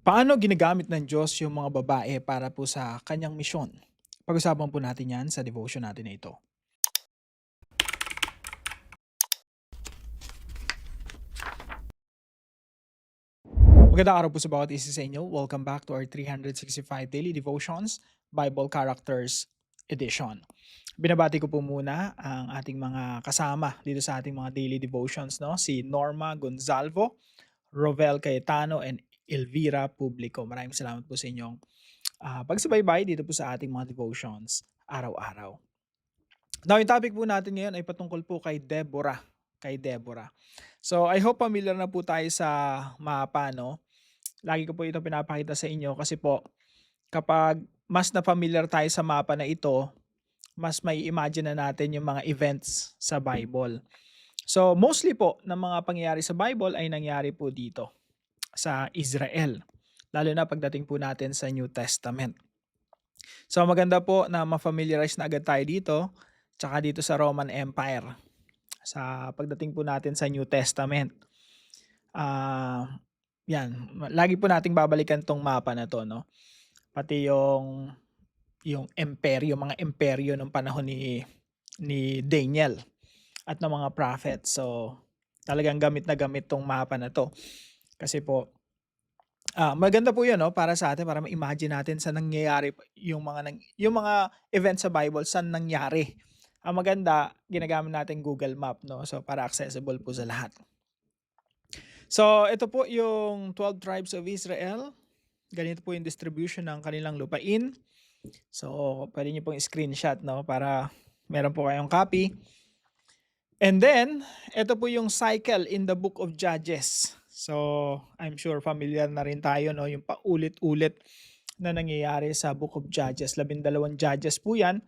Paano ginagamit ng Diyos yung mga babae para po sa kanyang misyon? Pag-usapan po natin 'yan sa devotion natin na ito. Magandang araw po sa bawat isa sa inyo. Welcome back to our 365 Daily Devotions Bible Characters Edition. Binabati ko po muna ang ating mga kasama dito sa ating mga daily devotions, no? Si Norma Gonzalvo, Rovel Cayetano, and Elvira Publico. Maraming salamat po sa inyong pagsubaybay dito po sa ating mga devotions araw-araw. Now, yung topic po natin ngayon ay patungkol po kay Deborah. Kay Deborah. So, I hope familiar na po tayo sa mapa, no? Lagi ko po ito pinapakita sa inyo kasi po, kapag mas na familiar tayo sa mapa na ito, mas may imagine na natin yung mga events sa Bible. So, mostly po ng mga pangyayari sa Bible ay nangyari po dito sa Israel. Lalo na pagdating po natin sa New Testament. So, maganda po na ma-familiarize na agad tayo dito, tsaka dito sa Roman Empire. Sa pagdating po natin sa New Testament. Ah, 'Yan, lagi po nating babalikan 'tong mapa na 'to, 'no. Pati yung imperyo, mga imperyo nung panahon ni Daniel at ng mga prophet. So, talagang gamit na gamit 'tong mapa na 'to. Kasi po, maganda po 'yun, 'no, para sa atin, para ma-imagine natin saan nangyayari yung mga events sa Bible, saan nangyari. Ang maganda, ginagamit natin Google Map, 'no, so para accessible po sa lahat. So, ito po yung 12 tribes of Israel. Ganito po yung distribution ng kanilang lupain. So, pwede niyo pong screenshot, no, para meron po kayong copy. And then, ito po yung cycle in the book of Judges. So, I'm sure familiar na rin tayo, no, yung paulit-ulit na nangyayari sa book of Judges. 12 Judges po yan.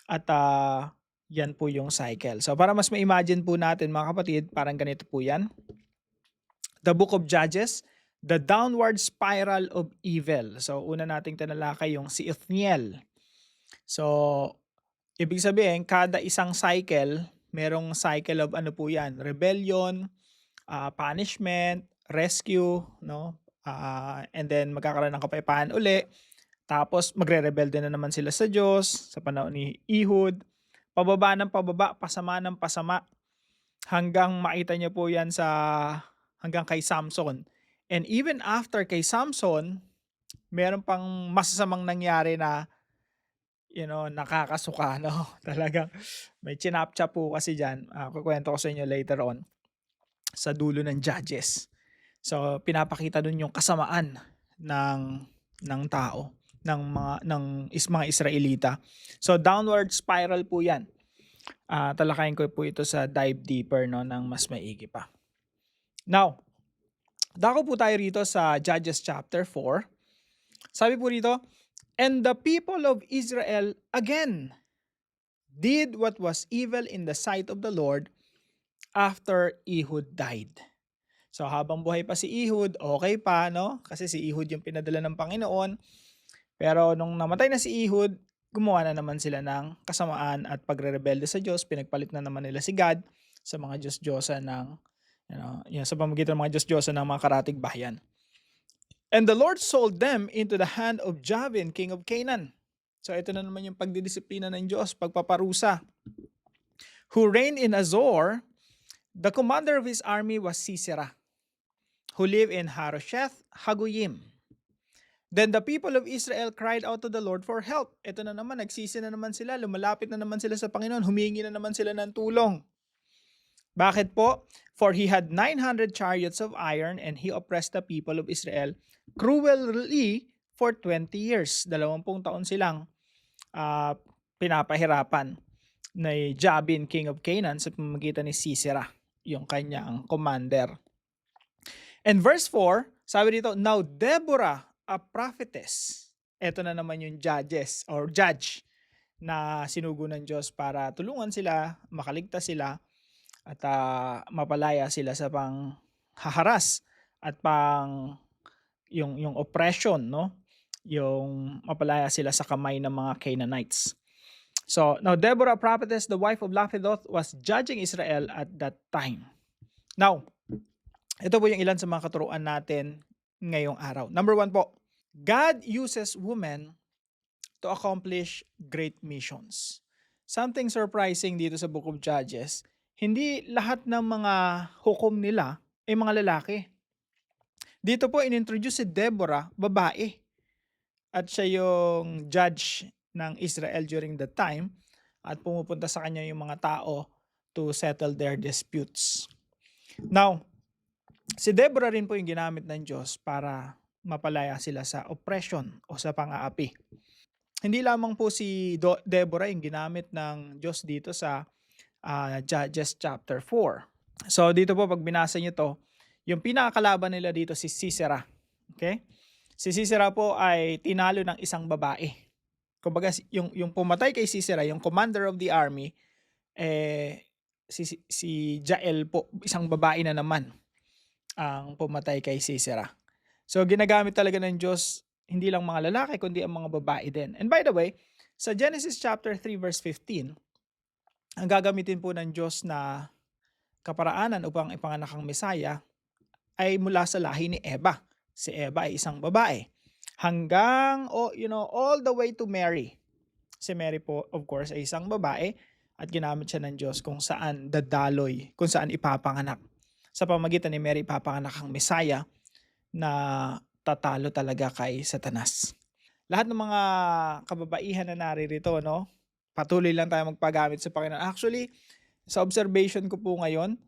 At yan po yung cycle. So, para mas ma-imagine po natin, mga kapatid, parang ganito po yan. The book of Judges, the downward spiral of evil. So, una nating tinalakay yung si Othniel. So, ibig sabihin, kada isang cycle, merong cycle of ano po yan, rebellion, punishment, rescue, no? And then magkakaroon ng kapayapaan uli. Tapos magre-rebelde na naman sila sa Diyos sa panahon ni Ehud. Pababa ng pababa, pasama ng pasama, hanggang makita niyo po yan hanggang kay Samson. And even after kay Samson, meron pang masasamang nangyari na, nakakasuka, no? Talagang may chinapcha po kasi diyan. Kukuwento ko sa inyo later on sa dulo ng Judges. So, pinapakita dun yung kasamaan ng tao, mga Israelita. So, downward spiral po 'yan. Talakayin ko po ito sa dive deeper, no, ng mas maigi pa. Now, dako po tayo rito sa Judges chapter 4. Sabi po rito, "And the people of Israel again did what was evil in the sight of the Lord after Ehud died." So habang buhay pa si Ehud, okay pa, no? Kasi si Ehud yung pinadala ng Panginoon. Pero nung namatay na si Ehud, gumawa na naman sila ng kasamaan at pagrerebelde sa Diyos. Pinagpalit na naman nila si God sa mga Diyos-Diyosan ng, sa pamamagitan ng mga Diyos-Diyosan ng mga karatig bayan. "And the Lord sold them into the hand of Jabin, king of Canaan." So ito na naman yung pagdidisiplina ng Diyos, pagpaparusa. "Who reigned in Azor, the commander of his army was Sisera, who lived in Harosheth Hagoyim. Then the people of Israel cried out to the Lord for help." Ito na naman, nagsisi na naman sila, lumalapit na naman sila sa Panginoon, humingi na naman sila ng tulong. Bakit po? "For he had 900 chariots of iron, and he oppressed the people of Israel cruelly for 20 years. 20 taon silang pinapahirapan ni Jabin, king of Canaan, sa pamamagitan ni Sisera, yung kanyang commander. And verse 4, sabi dito, "Now Deborah, a prophetess." Ito na naman yung judge na sinugo ng Diyos para tulungan sila, makaligtas sila, at mapalaya sila sa panghaharas at yung oppression, no? Yung mapalaya sila sa kamay ng mga Canaanites. So, now Deborah, a prophetess, the wife of Laphidoth, was judging Israel at that time. Now, ito po yung ilan sa mga katuruan natin ngayong araw. Number one po, God uses women to accomplish great missions. Something surprising dito sa Book of Judges, hindi lahat ng mga hukom nila ay mga lalaki. Dito po inintroduce si Deborah, babae, at siya yung judge ng Israel during that time at pumupunta sa kanya yung mga tao to settle their disputes. Now, si Deborah rin po yung ginamit ng Diyos para mapalaya sila sa oppression o sa pang-aapi. Hindi lamang po si Deborah yung ginamit ng Diyos dito sa Judges chapter 4. So dito po pag binasa niyo to, yung pinakakalaban nila dito si Sisera. Okay? Si Sisera po ay tinalo ng isang babae. Kumbaga yung pumatay kay Sisera, yung commander of the army, si Jael po, isang babae na naman ang pumatay kay Sisera. So ginagamit talaga ng Diyos hindi lang mga lalaki kundi ang mga babae din. And by the way, sa Genesis chapter 3 verse 15, ang gagamitin po ng Diyos na kaparaanan upang ipanganak ang Mesaya ay mula sa lahi ni Eva. Si Eva ay isang babae. Hanggang all the way to Mary. Si Mary po of course ay isang babae at ginamit siya ng Diyos kung saan dadaloy, kung saan ipapanganak. Sa pamagitan ni Mary ipapanganak ang Mesaya na tatalo talaga kay Satanas. Lahat ng mga kababaihan na naririto, no? Patuloy lang tayo magpagamit sa Panginoon. Actually, sa observation ko po ngayon,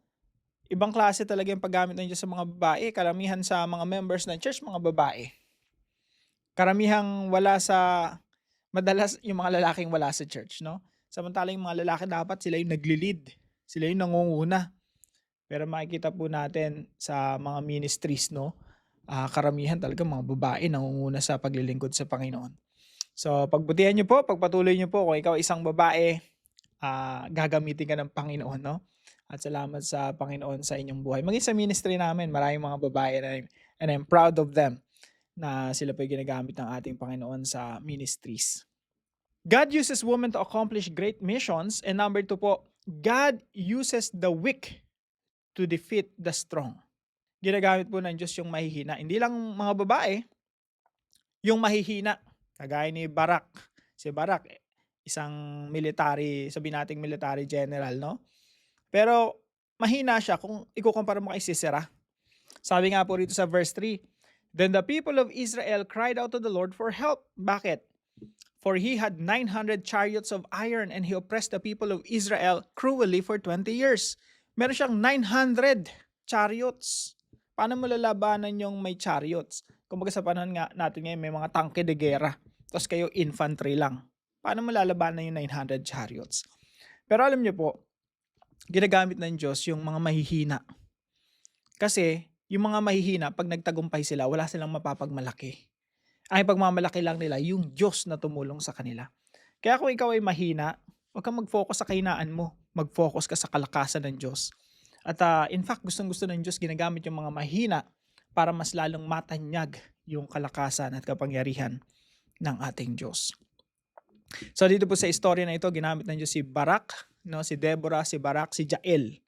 ibang klase talaga yung paggamit ng Diyos sa mga babae. Karamihan sa mga members ng church, mga babae. Karamihang madalas yung mga lalaking wala sa church, no? Samantalang yung mga lalaki dapat sila yung nagli-lead. Sila yung nangunguna. Pero makikita po natin sa mga ministries, no? Karamihan talaga mga babae nangunguna sa paglilingkod sa Panginoon. So pagbutihan niyo po, pagpatuloy niyo po kung ikaw isang babae, gagamitin ka ng Panginoon, no? At salamat sa Panginoon sa inyong buhay. Maging sa ministry namin, maraming mga babae and I'm proud of them na sila po yung ginagamit ng ating Panginoon sa ministries. God uses women to accomplish great missions. And number 2 po, God uses the weak to defeat the strong. Ginagamit po ng Diyos yung mahihina. Hindi lang mga babae, yung mahihina. Kagaya ni Barak. Si Barak, isang military, sabihin nating military general, no? Pero mahina siya kung ikukumpara mo kay Sisera. Sabi nga po rito sa verse 3, Then the people of Israel cried out to the Lord for help. Bakit? For he had 900 chariots of iron and he oppressed the people of Israel cruelly for 20 years. Meron siyang 900 chariots. Paano mo lalabanan yung may chariots? Kumbaga sa panahon nga natin ngayon may mga tangke de guerra. Tapos kayo infantry lang. Paano mo lalabanan yung 900 chariots? Pero alam niyo po, ginagamit ng Diyos yung mga mahihina. Kasi yung mga mahihina, pag nagtagumpay sila, wala silang mapapagmalaki. Ang pagmamalaki lang nila, yung Diyos na tumulong sa kanila. Kaya kung ikaw ay mahina, huwag kang mag-focus sa kahinaan mo. Mag-focus ka sa kalakasan ng Diyos. At in fact, gustong-gusto ng Diyos ginagamit yung mga mahina para mas lalong matanyag yung kalakasan at kapangyarihan ng ating Diyos. So dito po sa istorya na ito, ginamit ng Diyos si Barak, no? Si Deborah, si Barak, si Jael.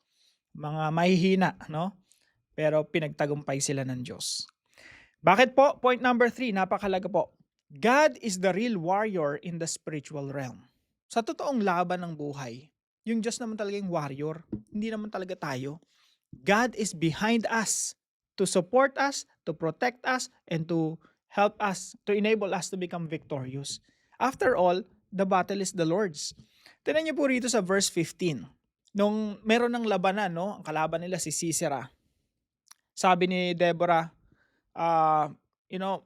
Mga mahihina, no? Pero pinagtagumpay sila ng Diyos. Bakit po? Point number 3, napakalaga po. God is the real warrior in the spiritual realm. Sa totoong laban ng buhay, yung Diyos naman talaga yung warrior. Hindi naman talaga tayo. God is behind us to support us, to protect us, and to help us, to enable us to become victorious. After all, the battle is the Lord's. Tingnan niyo po rito sa verse 15. Nung meron ng labanan, no? Ang kalaban nila si Sisera. Sabi ni Deborah,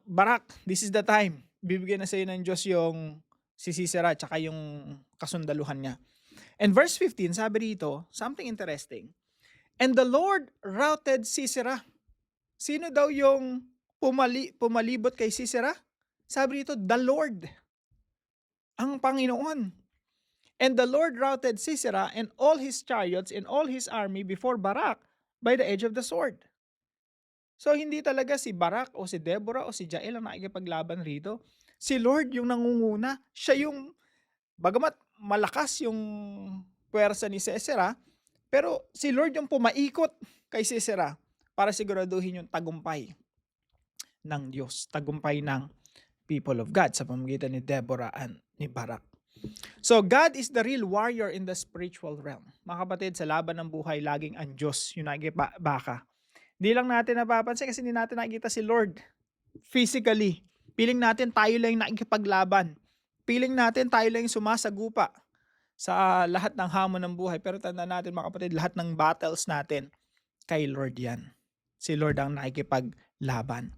Barak, this is the time. Bibigyan na sa iyo ng Diyos yung si Sisera at saka yung kasundaluhan niya. And verse 15, sabi rito, something interesting. And the Lord routed Sisera. Sino daw yung pumalibot kay Sisera? Sabi rito, the Lord. Ang Panginoon. And the Lord routed Sisera and all his chariots and all his army before Barak by the edge of the sword. So hindi talaga si Barak o si Deborah o si Jael ang nakikipaglaban rito. Si Lord yung nangunguna. Siya yung, bagamat malakas yung puwersa ni Sisera, pero si Lord yung pumaikot kay Sisera para siguraduhin yung tagumpay. ng Diyos, tagumpay ng people of God sa pamamagitan ni Deborah at ni Barak. So God is the real warrior in the spiritual realm. Mga kapatid, sa laban ng buhay, laging ang Diyos yung nakikibaka. Di lang natin napapansin kasi hindi natin nakikita si Lord physically. Feeling natin tayo lang yung nakikipaglaban. Feeling natin tayo lang yung sumasagupa sa lahat ng hamon ng buhay. Pero tandaan natin mga kapatid, lahat ng battles natin, kay Lord yan. Si Lord ang nakikipaglaban.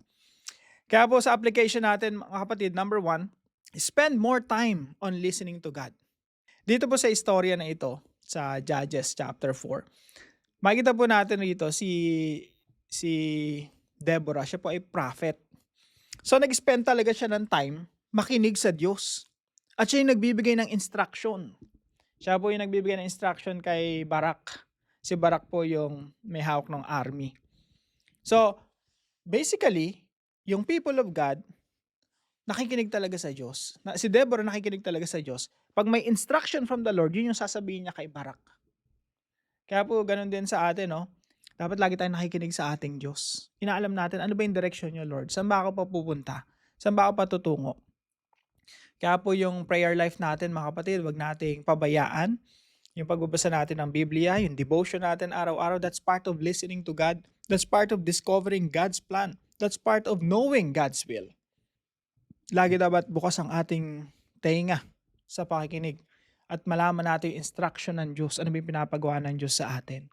Kaya po sa application natin mga kapatid, number 1, spend more time on listening to God. Dito po sa istorya na ito, sa Judges chapter 4, makikita po natin rito si Deborah, siya po ay prophet. So nag-spend talaga siya ng time makinig sa Diyos. At siya yung nagbibigay ng instruction. Siya po yung nagbibigay ng instruction kay Barak. Si Barak po yung may hawak ng army. So, basically, yung people of God, nakikinig talaga sa Diyos. Si Deborah nakikinig talaga sa Diyos. Pag may instruction from the Lord, yun yung sasabihin niya kay Barak. Kaya po, ganun din sa atin, no? Dapat lagi tayong nakikinig sa ating Diyos. Inaalam natin, ano ba yung direction niyo, Lord? Saan ba ako papupunta? Saan ba ako patutungo? Kaya po yung prayer life natin, mga kapatid, wag nating pabayaan. Yung pagbabasa natin ng Biblia, yung devotion natin araw-araw, that's part of listening to God. That's part of discovering God's plan. That's part of knowing God's will. Lagi dapat bukas ang ating tenga sa pakikinig at malaman natin yung instruction ng Diyos, ano yung pinapagawa ng Diyos sa atin.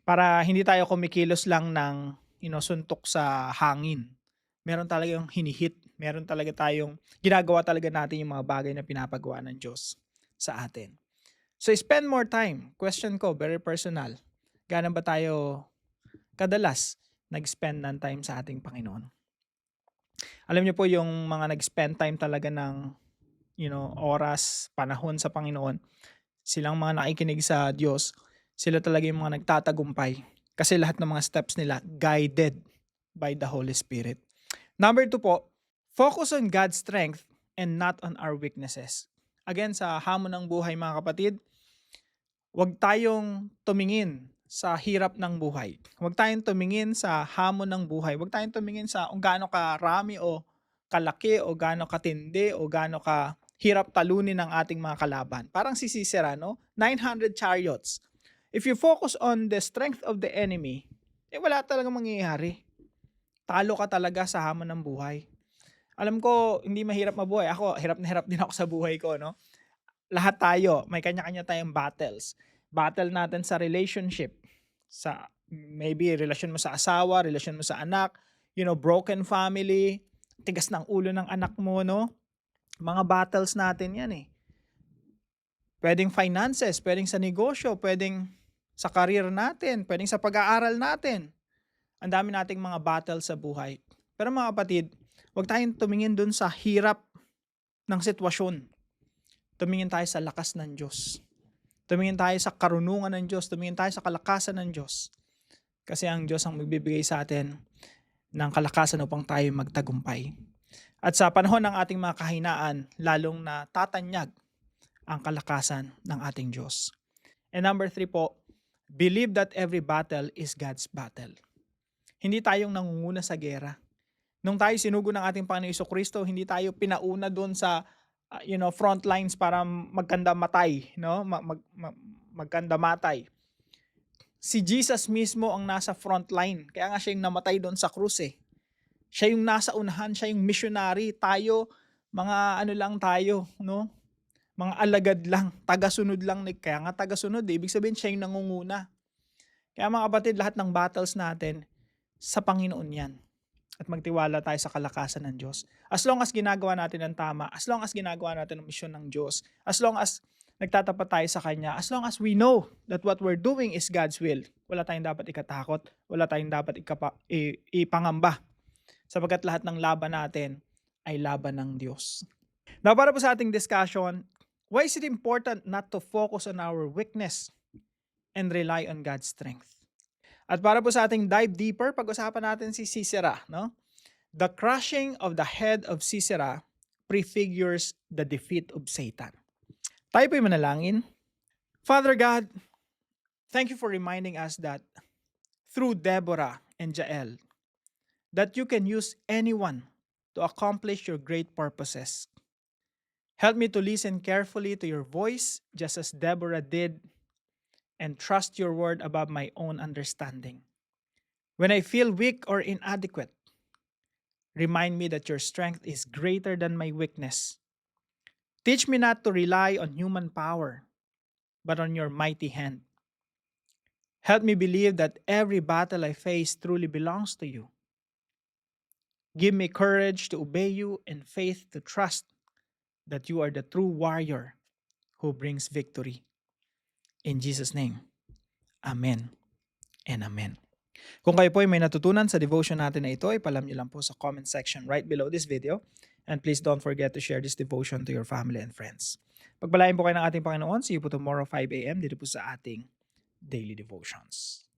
Para hindi tayo kumikilos lang ng suntok sa hangin. Meron talagang hinihit. Meron talaga tayong ginagawa talaga natin yung mga bagay na pinapagawa ng Diyos sa atin. So spend more time. Question ko, very personal. Gaano ba tayo kadalas nag-spend ng time sa ating Panginoon? Alam niyo po yung mga nag-spend time talaga ng oras, panahon sa Panginoon, silang mga nakikinig sa Diyos, sila talaga yung mga nagtatagumpay. Kasi lahat ng mga steps nila guided by the Holy Spirit. Number 2 po, focus on God's strength and not on our weaknesses. Again, sa hamon ng buhay mga kapatid, huwag tayong tumingin sa hirap ng buhay. Huwag tayong tumingin sa hamon ng buhay. Huwag tayong tumingin sa kung gaano karami o kalaki o gaano katindi o gaano ka hirap talunin ng ating mga kalaban. Parang si Sisera, no? 900 chariots. If you focus on the strength of the enemy, wala talagang mangyayari. Talo ka talaga sa hamon ng buhay. Alam ko, hindi mahirap mabuhay. Ako, hirap na hirap din ako sa buhay ko, no? Lahat tayo, may kanya-kanya tayong battles. Battle natin sa relationship. Sa maybe relasyon mo sa asawa, relasyon mo sa anak, broken family, tigas ng ulo ng anak mo, no? Mga battles natin yan eh. Pwedeng finances, pwedeng sa negosyo, pwedeng sa career natin, pwedeng sa pag-aaral natin. Ang dami nating mga battle sa buhay. Pero mga kapatid, huwag tayong tumingin dun sa hirap ng sitwasyon. Tumingin tayo sa lakas ng Diyos. Tumingin tayo sa karunungan ng Diyos. Tumingin tayo sa kalakasan ng Diyos. Kasi ang Diyos ang magbibigay sa atin ng kalakasan upang tayo magtagumpay. At sa panahon ng ating mga kahinaan, lalong na tatanyag ang kalakasan ng ating Diyos. And number 3 po, believe that every battle is God's battle. Hindi tayong nangunguna sa gera. Nung tayo sinugo ng ating Panginoon Jesucristo, hindi tayo pinauna doon sa front lines para magkanda matay, no? Magkanda matay. Si Jesus mismo ang nasa front line. Kaya nga siya yung namatay doon sa krus eh. Siya yung nasa unahan, siya yung missionary. Tayo, mga lang tayo, no? Mga alagad lang, taga-sunod lang. Kaya nga taga-sunod, ibig sabihin siya yung nangunguna. Kaya mga kapatid, lahat ng battles natin, sa Panginoon yan. At magtiwala tayo sa kalakasan ng Diyos. As long as ginagawa natin ang tama, as long as ginagawa natin ang misyon ng Diyos, as long as nagtatapat tayo sa Kanya, as long as we know that what we're doing is God's will, wala tayong dapat ikatakot, wala tayong dapat ipangamba. Sapagkat lahat ng laban natin ay laban ng Diyos. Now, para po sa ating discussion, why is it important not to focus on our weakness and rely on God's strength? At para po sa ating dive deeper, pag-usapan natin si Sisera, no? The crushing of the head of Sisera prefigures the defeat of Satan. Tayo po'y manalangin. Father God, thank you for reminding us that through Deborah and Jael, that you can use anyone to accomplish your great purposes. Help me to listen carefully to your voice, just as Deborah did, and trust your word above my own understanding. When I feel weak or inadequate, remind me that your strength is greater than my weakness. Teach me not to rely on human power, but on your mighty hand. Help me believe that every battle I face truly belongs to you. Give me courage to obey you and faith to trust that you are the true warrior who brings victory. In Jesus' name, Amen and Amen. Kung kayo po ay may natutunan sa devotion natin na ito, ipalam niyo lang po sa comment section right below this video. And please don't forget to share this devotion to your family and friends. Pagpalain po kayo ng ating Panginoon. See you po tomorrow 5 a.m. dito po sa ating Daily Devotions.